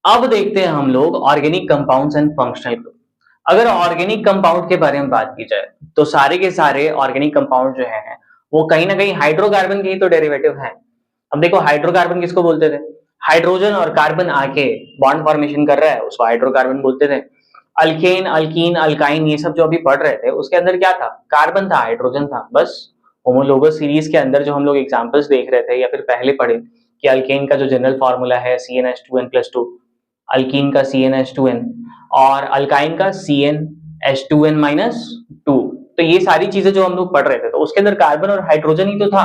अब देखते हैं हम लोग organic compounds and functional group. अगर ऑर्गेनिक कंपाउंड के बारे में बात की जाए तो सारे के सारे ऑर्गेनिक कंपाउंड जो हैं वो कहीं ना कहीं हाइड्रोकार्बन के ही तो डेरिवेटिव हैं। अब देखो हाइड्रोकार्बन किसको बोलते थे? हाइड्रोजन और कार्बन आके बॉन्ड फॉर्मेशन कर रहा है उसको हाइड्रोकार्बन बोलते थे। अल्केन अल्कीन अल्काइन ये सब जो अभी पढ़ रहे थे उसके अंदर क्या था? कार्बन था, हाइड्रोजन था, बस। होमोलोगस सीरीज के अंदर जो हम लोग एग्जांपल्स देख रहे थे या फिर पहले पढ़े कि अल्केन का जो जनरल फार्मूला है CnH2n+2, अल्कीन का CnH2n और अल्काइन का CnH2n-2। तो ये सारी चीजें जो हम लोग पढ़ रहे थे तो उसके अंदर कार्बन और हाइड्रोजन ही तो था।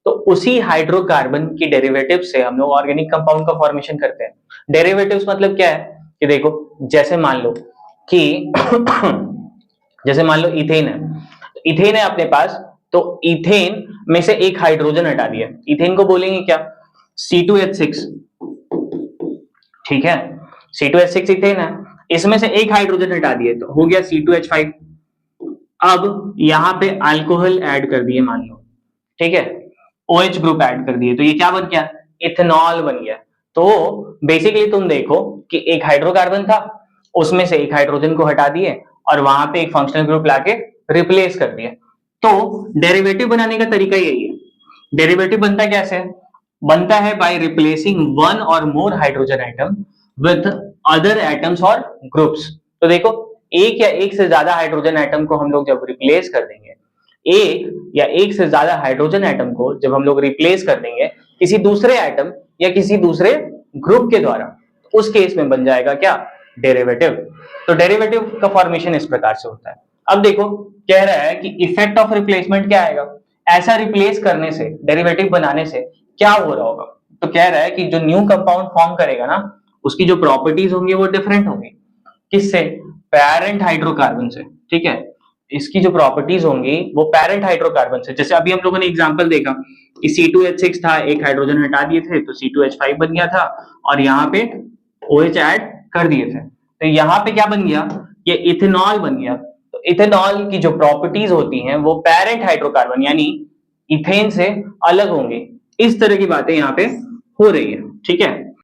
तो उसी हाइड्रोकार्बन की डेरिवेटिव से हम लोग ऑर्गेनिक कंपाउंड का फॉर्मेशन करते हैं। डेरिवेटिव्स मतलब क्या है कि देखो, जैसे मान लो कि जैसे मान लो इथेन है, तो इथेन है अपने पास, तो इथेन में से एक हाइड्रोजन हटा दिया, इथेन को बोलेंगे क्या? C2H6। ठीक है, C2H6 इथेन है, इसमें से एक हाइड्रोजन हटा दिए तो हो गया C2H5। अब यहां पे अल्कोहल ऐड कर दिए मान लो, ठीक है, OH ग्रुप ऐड कर दिए तो ये क्या बन गया? इथेनॉल बन गया। तो बेसिकली तुम देखो कि एक हाइड्रोकार्बन था, उसमें से एक हाइड्रोजन को हटा दिए और वहां पे एक फंक्शनल ग्रुप लाके रिप्लेस कर दिया। तो डेरिवेटिव बनाने का तरीका यही है। डेरिवेटिव बनता कैसे? बनता है बाय रिप्लेसिंग वन और more hydrogen atom with other atoms और ग्रुप्स। तो देखो, एक या एक से ज्यादा हाइड्रोजन एटम को हम लोग जब रिप्लेस कर देंगे, एक या एक से ज्यादा हाइड्रोजन एटम को जब हम लोग रिप्लेस कर देंगे किसी दूसरे एटम या किसी दूसरे ग्रुप के द्वारा, उस केस में बन जाएगा क्या? डेरिवेटिव। तो डेरिवेटिव का फॉर्मेशन इस प्रकार से होता है। अब देखो, कह रहा है कि इफेक्ट ऑफ रिप्लेसमेंट क्या आएगा? ऐसा रिप्लेस करने से, डेरिवेटिव बनाने से क्या हो रहा होगा? तो कह रहा है कि जो न्यू कंपाउंड फॉर्म करेगा ना, उसकी जो प्रॉपर्टीज होंगी वो डिफरेंट होंगी। किससे? पेरेंट हाइड्रोकार्बन से। ठीक है, इसकी जो प्रॉपर्टीज होंगी वो पेरेंट हाइड्रोकार्बन से। जैसे अभी हम लोगों ने एग्जांपल देखा कि C2H6 था, एक हाइड्रोजन हटा दिए थे तो C2H5 बन गया था और यहाँ पे OH ऐड कर दिए थे, तो यहाँ पे क्या बन गया? ये इथेनॉल बन गया। तो इथेनॉल की जो प्रॉपर्टीज होती हैं वो पेरेंट हाइड्रोकार्बन यानी इथेन से अलग होंगी। इस तरह की बातें यहाँ पे हो रही है। ठीक है,